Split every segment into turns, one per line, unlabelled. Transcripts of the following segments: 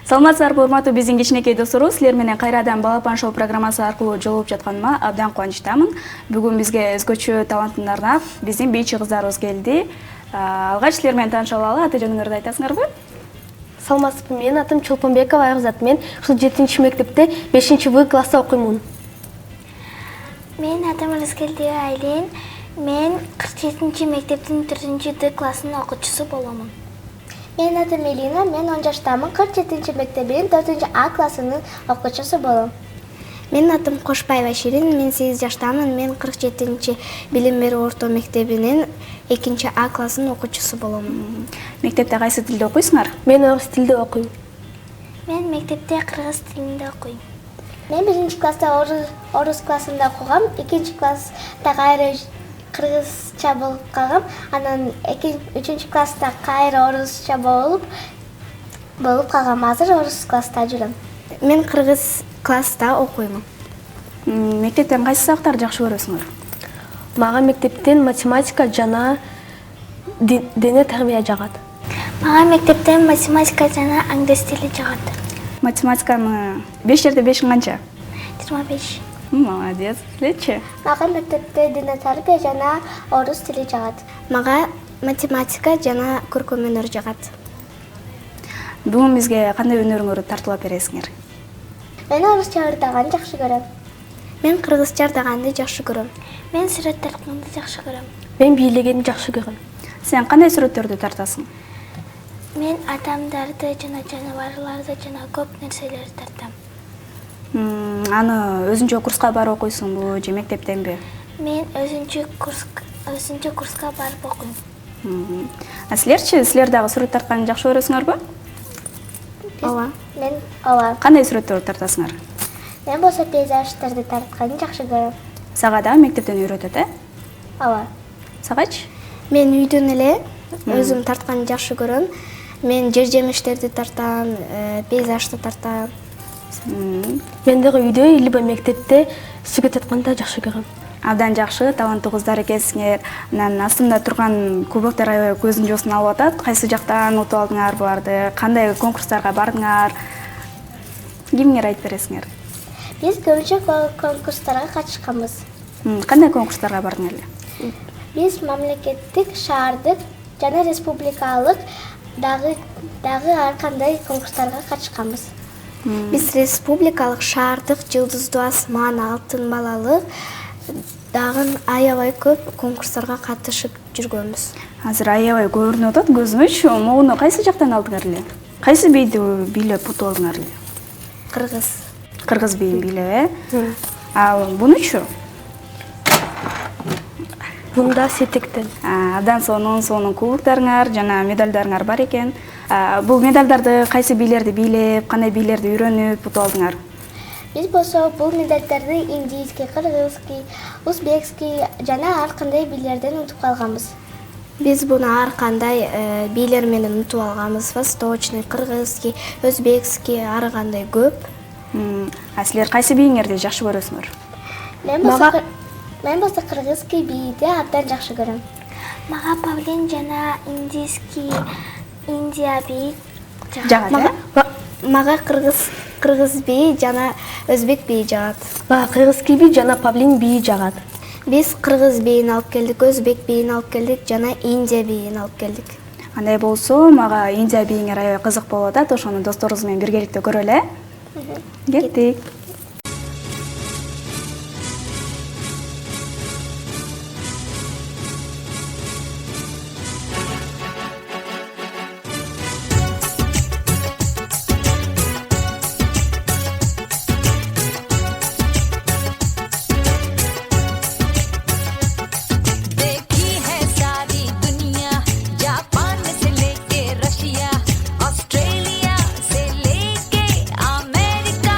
Саламатсыздарбы, урматтуу биздин кичинекей досторубуз. Силер менен кайрадан Балапан шоу программасы аркылуу жолугуп жатканыма абдан кубанычтамын. Бүгүн бизге өзгөчө таланттын арнап биздин бийчи кыздарыбыз келди. Алгач силер менен тааныша алалы, аты жөнүңөрдү айтасыңарбы?
Саламатсызбы, менин атым Чолпонбекова Айгызат. Мен 7 мектепте 5В класста окуймун.
Менин атым Рыскелдиева Айлин. Мен 47 мектептин 4Д классынын окуучусу боломун.
Менин атым Элина, мен 10 жаштамын, 47 мектебинин 4А классынын окуучусу болом.
Менин атым Кошпаева Ширин, мен 8 жаштамын, мен 47 билим берүү орто мектебинин 2А классынын окуучусу болом.
Мектепте кайсы тилде окуйсуңар?
Мен орус тилде окуйм.
Мен мектепте кыргыз тилинде окуйм.
Мен 1 класста орус классында окугам, 2 класста кайра кыргызча болуп калгам, анан 3 класста кайра орусча болуп калгам. Азыр орус класста жүрөм.
Мен кыргыз класста окуйм.
Мектептен кайсы сабактарды жакшы көрөсүңөр?
Мага мектептен математика жана дене тарбия жагат.
Мага мектептен математика жана англис тили жагат.
Математиканы 5 жерде 5 канча?
25.
Молодец. Силерчи?
Мага мектепте дене тарбия жана орус тили жагат.
Мага математика жана көркөм өнөр жагат.
Бүгүн бизге кандай өнөрүңөрдү тартуулап бересиңер?
Мен орусча ырдаганды жакшы көрөм.
Мен кыргызча ырдаганды жакшы көрөм.
Мен сүрөт тартканды жакшы көрөм.
Мен бийлегенди жакшы көрөм.
Сен кандай сүрөттөрдү тартасың?
Мен адамдарды жана жаныбарларды жана көп нерселерди тартам.
Аны өзүнчө курска барып окуйсуңбу же мектептенби?
Мен өзүнчө курска барып окуйм.
Силерчи? Силер дагы сүрөт тартканды жакшы көрөсүңөрбү?
Ооба.
Мен ооба.
Кандай сүрөттөрдү тартасыңар?
Мен болсо пейзаждарды тартканды жакшы көрөм.
Сага дагы мектептен үйрөтөт,
Ооба.
Сагачы?
Мен үйдөн эле өзүм тартканды жакшы көрөм. Мен жер жемиштерди тартам, пейзажды тартам.
Мен дагы үйдө либо мектепте сүрөт тартканды жакшы көрөм.
Абдан жакшы, таланттуу кыздар экенсиңер. Анан астымда турган кубоктор аябай көздүн жоосун алып атат. Кайсы жактан утуп алдыңар буларды? Кандай конкурстарга бардыңар? Кимге айтып бересиңер?
Биз көбүнчө конкурстарга катышканбыз.
Кандай конкурстарга бардыңар эле?
Биз мамлекеттик, шаардык жана республикалык дагы ар кандай конкурстарга катышканбыз.
Биз республикалык, шаардык, жылдыздуу асман, алтын балалык дагы аябай көп конкурстарга катышып жүргөнбүз.
Азыр аябай көрүнүп атат көзүмөчү. Могуну кайсы жактан алдыңар эле? Кайсы бийди бийлеп утуп алдыңар эле?
Кыргыз.
Кыргыз бийин бийлеп, Ал бунучу?
Бунда сетектен.
Абдан сонун кубоктарыңар жана медальдарыңар бар экен. Бул медалдарды кайсы бийлерди бийлеп, кандай бийлерди үйрөнүп утуп алдыңар?
Биз болсо бул медальдарды индийский, кыргызский, узбекский жана ар кандай бийлерден утуп калганбыз.
Биз буну ар кандай бийлер менен утуп алганбыз. Восточный, кыргызский, өзбекский, ар кандай көп.
Силер кайсы бийиңерди жакшы көрөсүңөр?
Мен болсо кыргызский бийди абдан жакшы көрөм.
Мага павлин жана Индия бий
Жагат,
Мага кыргыз бии жана өзбек бии жагат.
Мага кыргызский бий жана павлин бии жагат.
Биз кыргыз бийин алып келдик, өзбек бийин алып келдик жана Индия бийин алып келдик.
Андай болсо, мага Индия бийиңер аябай кызык болуп атат. Ошону досторубуз менен биргеликте көрөлү. Кеттик.
ऑस्ट्रेलिया से लेके अमेरिका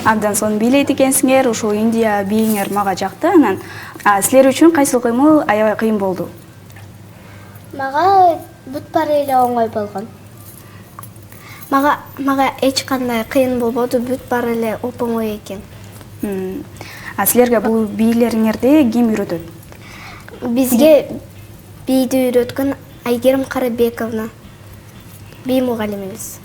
Абдан сонун бийлейт экенсиңер, ушул Индия бийиңер мага жакты. Анан силер үчүн кайсыл кыймыл аябай кыйын болду?
Мага бүт баары эле оңой болгон.
Мага эч кандай кыйын болбоду, бүт баары эле оп-оңой экен.
Силерге бул бийлериңерди ким үйрөтөт?
Бизге бийди үйрөткөн Айгерим Карабековна, бий мугалимибиз.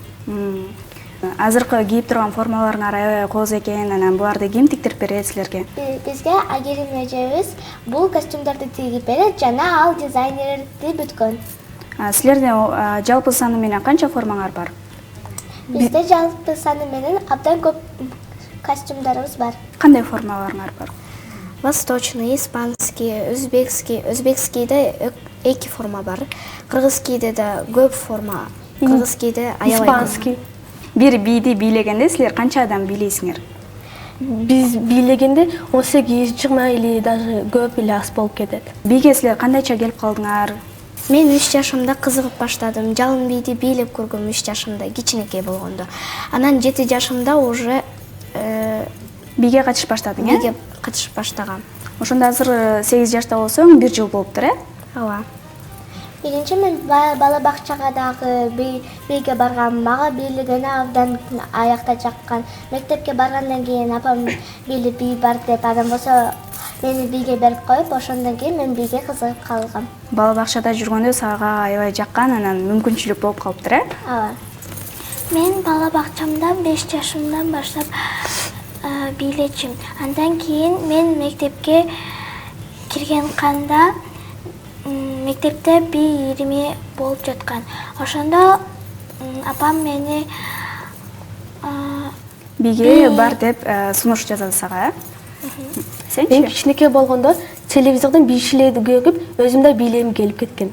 Азыркы кийип турган формаларыңар аябай кооз экен. Анан буларды ким тиктирип берет силерге?
Бизге Айгерим эжебиз бул костюмдарды тигип берет жана ал дизайнерди бүткөн.
Силерде жалпы саны менен канча формаңар бар?
Бизде жалпы саны менен абдан көп костюмдарыбыз бар.
Кандай формаларыңар бар?
Восточный, испанский, өзбекский. Өзбекскийде 2 форма бар. Кыргызскийде да көп форма. Кыргызскийде аябай.
Испанский.
Бир бийди бийлегенде силер канча адам бийлейсиңер?
Биз бийлегенде 18-20 или даже көп эле аз болуп кетет.
Бийге силер кандайча келип калдыңар?
Мен 3 жашымда кызыгып баштадым. Жалын бийди бийлеп көргөм 3 жашымда, кичинекей болгондо. Анан 7 жашымда уже
Бийге катышып баштадың, э?
бийге катышып баштагам.
Ошондо азыр 8 жашта болсоң, 1 жыл болуптур, э?
Ооба.
Биринчи мен бала бакчага дагы бийге баргам. Мага бийлегени абдан аякта жаккан. Мектепке баргандан кийин апам бийлеп бий бар деп анан болсо мени бийге берип коюп, ошондон кийин мен бийге кызыгып калгам.
Бала бакчада жүргөндө сага аябай жаккан, анан мүмкүнчүлүк болуп калыптыр, э?
Ооба.
Мен бала бакчамда 5 жашымдан баштап бийлечим. Андан кийин мен мектепке кирген канда мектепте бий ирими болуп жаткан. Ошондо апам мени
Бийге бар деп сунуш жазады сага, э?
Мен
Сенчи?
кичинекей болгондо телевизордон бийчилерди көрүп, өзүм да бийлегим келип кеткен.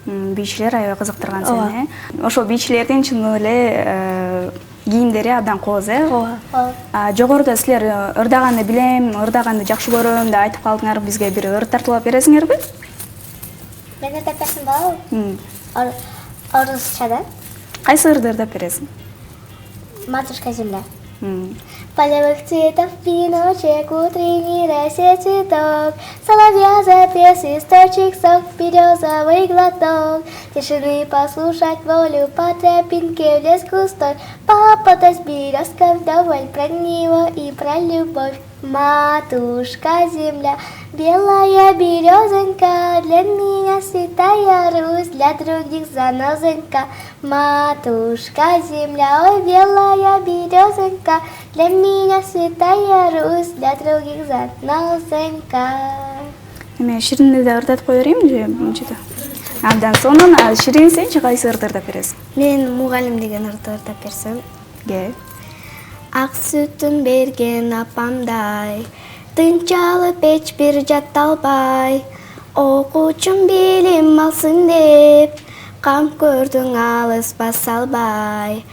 Бийчилер аябай кызыктырган сени, э? Ошол бийчилердин чын эле кийимдери абдан кооз, э?
Ооба.
Жогоруда силер ырдаганды билем, ырдаганды жакшы көрөм деп айтып калдыңар. Бизге бир ыр тартуулап бересиңерби?
Мен тартасың балбы? Орусчада.
Кайсы ырды ырдап бересиң?
Матушка земля. Полевых цветов веночек, утренний рассвет цветок, соловья запел свисточек, сок, березовый глоток, тишины послушать волю по тропинке в лес густой, папа с березкой вдоволь про него и про любовь. Матушка земля, белая березонька, для меня святая Русь, для других занозонька. Матушка земля, ой, белая березонька, для меня святая Русь, для других занозонька.
Эме Ширинди да ырдатып кое берейинби же мынча? Абдан сонун. Ширин сенчи кайсы ырды ырдап бересиң?
Мен мугалим деген ырды ырдап берсем.
Ге.
Ак сүтүн берген апамдай, тынчалып эч бир жатталбай, окуучум билим алсын деп, кам көрдүң алыс баса албай.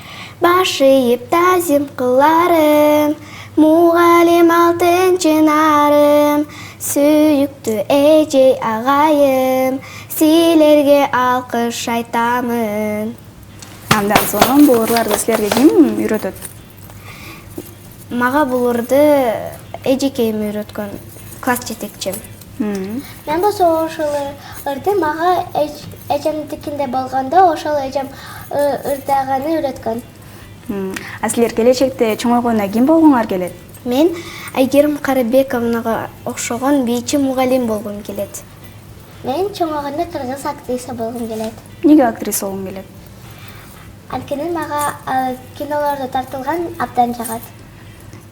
Баш ийип тазим кыларым, мугалим алтынчы нарым, сүйүктүү эжей агайым, силерге алкыш айтамын.
Абдан сонун. Бул ырларды силерге ким үйрөтөт?
Мага бул ырды эжекейим үйрөткөн, класс жетекчим.
Мен болсо ошол ырды мага эжемдикинде болгондо ошол эжем ырдаганы үйрөткөн.
Силер келечекте чоңойгондо ким болгоңар келет?
Мен Айгерим Карабековнага окшогон бийчи мугалим болгум келет.
Мен чоңойгондо кыргыз актриса болгум келет.
Эмнеге актриса болгуң келет?
Анткени мага кинолордо тартылган абдан жагат.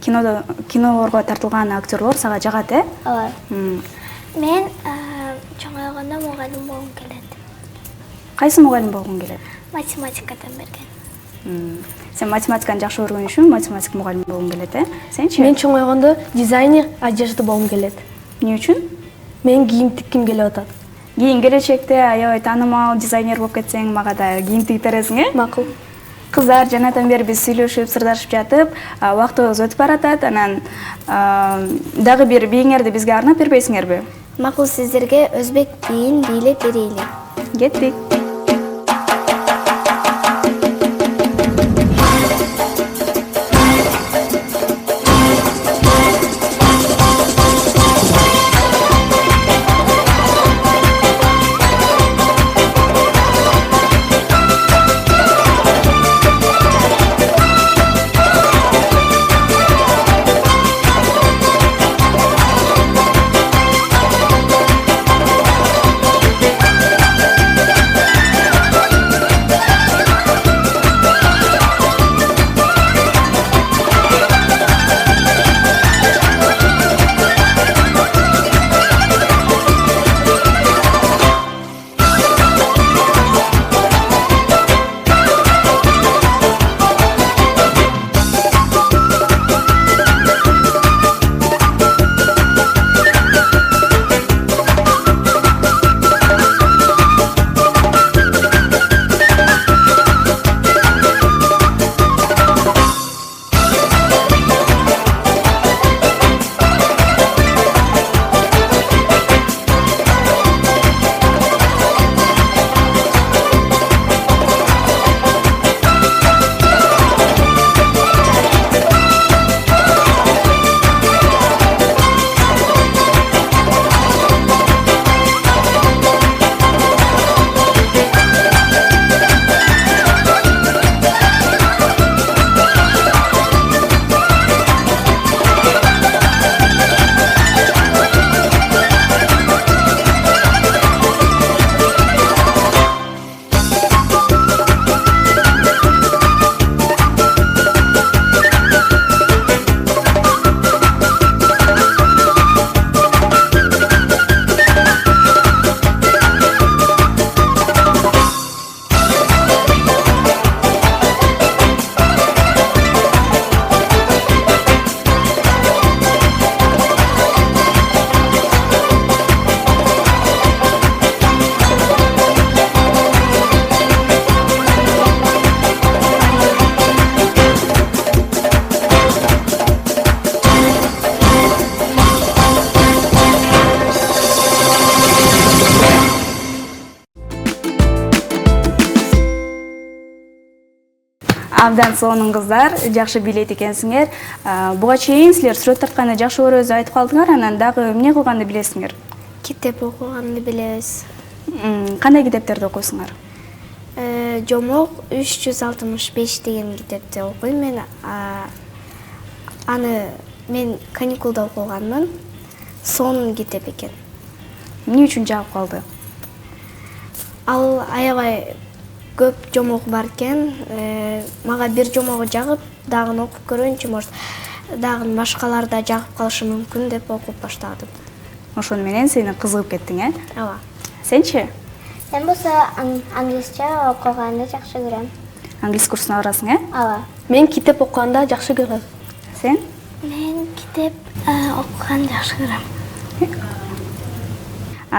Кинолорго тартылган актерлор сага жагат, э?
Ооба.
мен чоңойгондо мугалим болгум келет.
Кайсы мугалим болгуң келет?
Математикадан берген.
Сен математиканы жакшы көргөн үчүн математик мугалим болгуң келет, э? Сенчи?
Мен чоңойгондо дизайнер одежда болгум келет.
Эмне үчүн?
Мен кийим тикким келип атат.
Кийин келечекте аябай таанымал дизайнер болуп кетсең, мага да кийим тигип бересиң, э?
Макул.
Кыздар жанатан бери биз сүйлөшүп, сырдашып жатып, убактыбыз өтүп баратат. Анан дагы бир бийиңерди бизге арнап бербейсиңерби?
Макул, сиздерге өзбек биин бийлеп берейли.
Кеттик. Абдан сонун кыздар, жакшы билет экенсиңер. Буга чейин силер сүрөт тартканды жакшы көрөбүз айтып калдыңар, анан дагы эмне кылганды билесиңер?
Китеп окуганды билебиз.
Кандай китептерди окуйсуңар?
Жомок 365 деген китепти окуйм мен. Аны мен каникулда окуганмын. Сонун китеп экен.
Эмне үчүн жагып калды?
Ал аябай көп жомок бар экен. Мага бир жомогу жагып, дагы окуп көрөйүнчү, может, дагы башкалар да жагып калышы мүмкүн деп окуп баштадым.
Ошону менен сени кызыгып кеттиң,
Ооба.
Сенчи?
Мен болсо англисче окуганды жакшы көрөм.
Англис курсуна барасың,
Ооба.
Мен китеп окуганды жакшы көрөм.
Сен?
Мен китеп окуганды жакшы көрөм.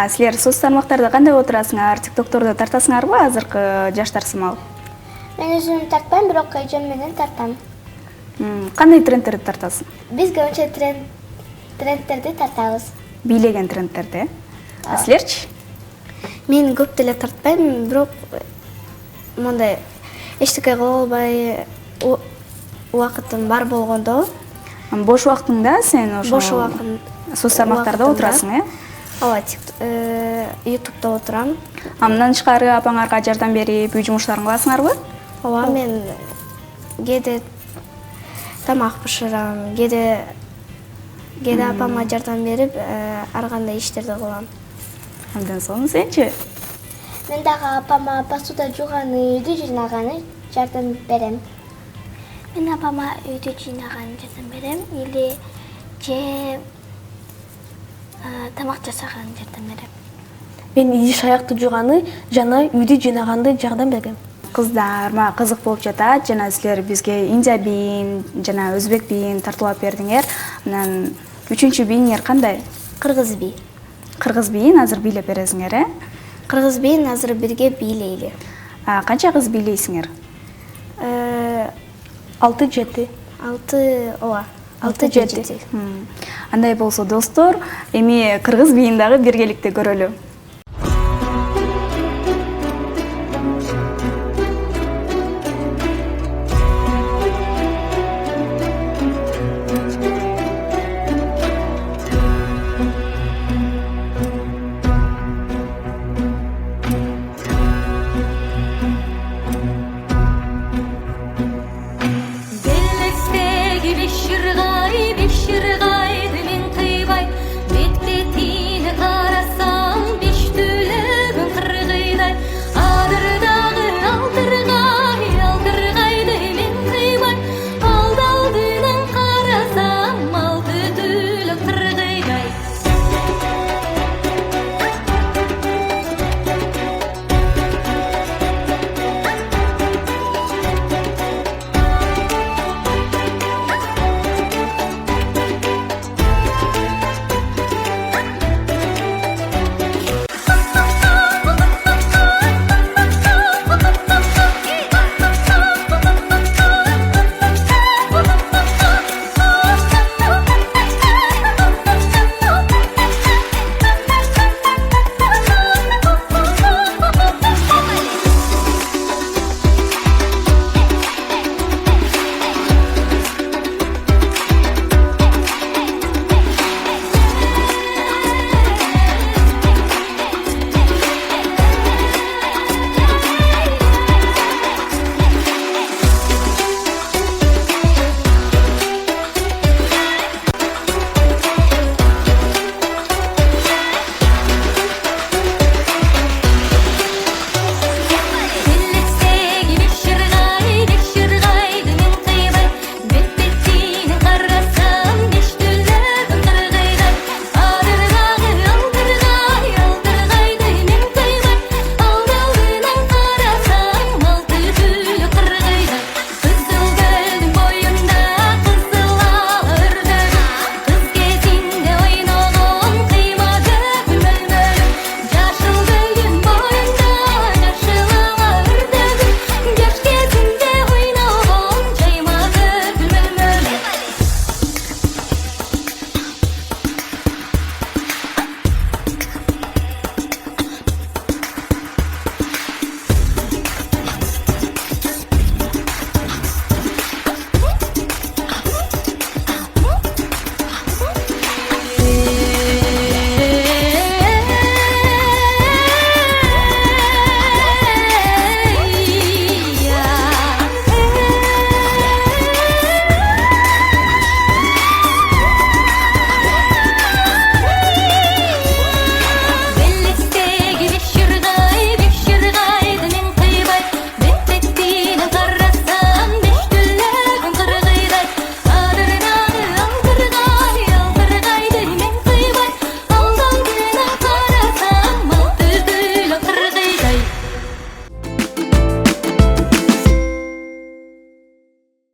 Силер соц тармактарда кандай отурасыңар? ТикТокторду тартасыңарбы азыркы жаштар сымал?
Мен өзүм тартпайм, бирок эжем менен тартам.
Кандай трендтерди тартасың?
Биз көбүнчө трендтерди тартабыз.
Бийлеген трендтерди. Силерчи?
Мен көп деле тартпайм, бирок мондай эчтеке кыла албай убакытым бар болгондо,
Бош убактыңда сен ошо
бош убакытым
соц тармактарда отурасың,
Ооба, YouTube'да отурам.
Мындан тышкары апаңарга жардам берип, үй жумуштарын кыласыңарбы?
Ооба, мен кээде тамак бышырам, кээде апама жардам берип, ар кандай иштерди кылам.
Абдан сонун, сенчи?
Мен дагы апама посуда жууганы, үйдү жыйнаганы жардам берем.
Мен апама үйдү жыйнаганды жардам берем, или же тамак жасаганды жардам берем.
Мен идиш аякты жууганы жана үйдү жыйнаганды жардам берем.
Кыздар, мага кызык болуп жатат. Жана силер бизге Индия бийин, жана өзбек бийин тартуулап бердиңер. Анан үчүнчү бийиңер кандай?
Кыргыз бий.
Кыргыз бийин азыр бийлеп бересиңер,
Кыргыз бийин азыр бирге бийлейли.
Канча кыз бийлейсиңер?
6-7.
6-7.
Андай болсо достор, эми кыргыз бийин дагы биргеликте көрөлү.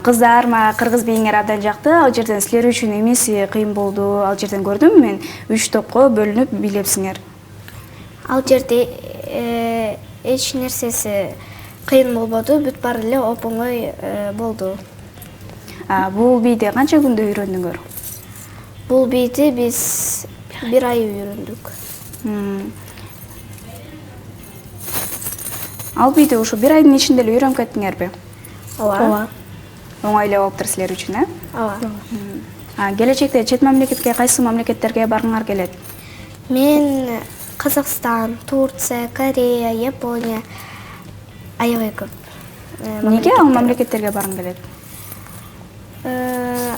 Кыздар кыргыз бийиңер абдан жакты. Ал жерден силер үчүн эмеси кыйын болду? Ал жерден көрдүм мен 3 топко бөлүнүп бийлепсиңер.
Ал жерде эч нерсеси кыйын болбоду, бүт баары эле оп-оңой болду.
Бул бийди канча күндө үйрөндүңөр?
Бул бийди биз 1 ай үйрөндүк.
Ал бийди ушу 1 айдын ичинде эле үйрөнүп кеттиңерби?
Ооба.
Оңой эле болуптур силер үчүн,
Ооба.
Келечекте чет мамлекетке, кайсы мамлекеттерге баргыңар келет?
Мен Казакстан, Турция, Корея, Япония аябай көп.
Эмнеге ал мамлекеттерге баргың келет?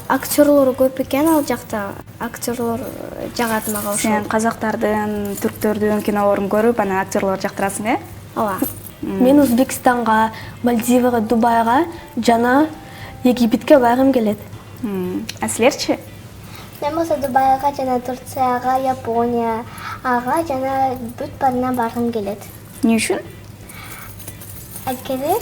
Актерлор көп экен ал жакта. Актерлор жагат мага ошол.
Сен казактардын, түрктөрдүн кинолорун көрүп, анан актерлор жактырасың,
Ооба.
Мен Өзбекстанга, Мальдивага, Дубайга жана Египетке баргым келет.
Силерчи?
Мен болсо Дубайга жана Турцияга, Японияга жана бүт баарына баргым келет.
Эмне үчүн?
Анткени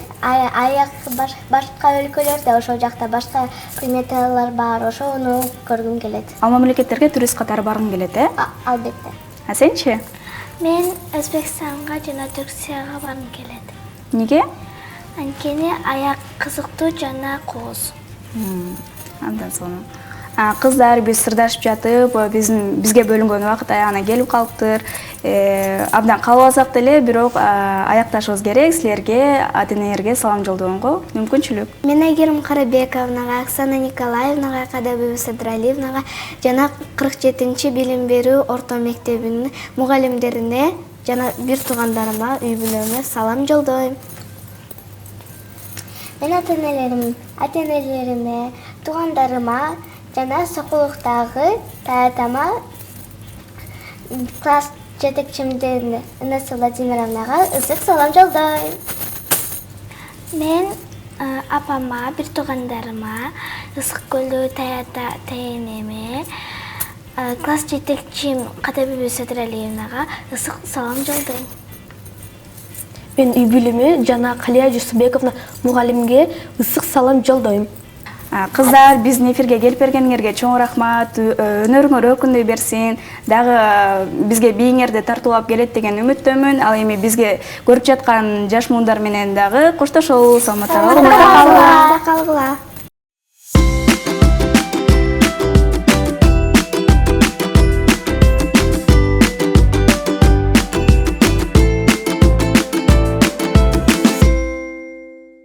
башка өлкөлөрдө ошол жакта башка приметалар бар, ошону көргүм келет.
Ал мамлекеттерге турист катары баргың келет,
Албетте.
Сенчи?
Мен Өзбекстанга жана Түркияга баргым келет.
Эмнеге?
Анткени аяк кызыктуу жана кооз.
Андан соң. Кыздар биз сырдашып жатып, бизге бөлүнгөн убакыт аягына келип калыптыр. Абдан кааласак деле, бирок аякташыбыз керек. Силерге, ата-энелерге салам жолдогонго мүмкүнчүлүк.
Мен Айгерим Карабековнага, Оксана Николаевнага, Кадабеба Садралиевнага жана 47-чи билим берүү орто мектебинин мугалимдерине жана бир туугандарыма, үй бүлөмө салам жолдойм.
Мен ата-энелериме, туугандарыма жана сокулуктагы таятама, класс жетекчимдин Инесса Владимировнага ысык салам жолдойм.
Мен апама, бир туугандарыма, Ысык көлдөгү таянеме, класс жетекчим Кадабеба Садралиевнага ысык салам жолдойм.
Мен үй бүлөмө жана Калия Жусупбековна мугалимге ысык салам жолдойм.
Кыздар, биздин эфирге келип бергениңерге чоң рахмат. Өнөрүңөр өркүндөй берсин. Дагы бизге бийиңерди тартуулап келет деген үмүттөмүн. Ал эми бизге көрүп жаткан жаш муундар менен дагы коштошолу. Саламатта калгыла.
Калгыла.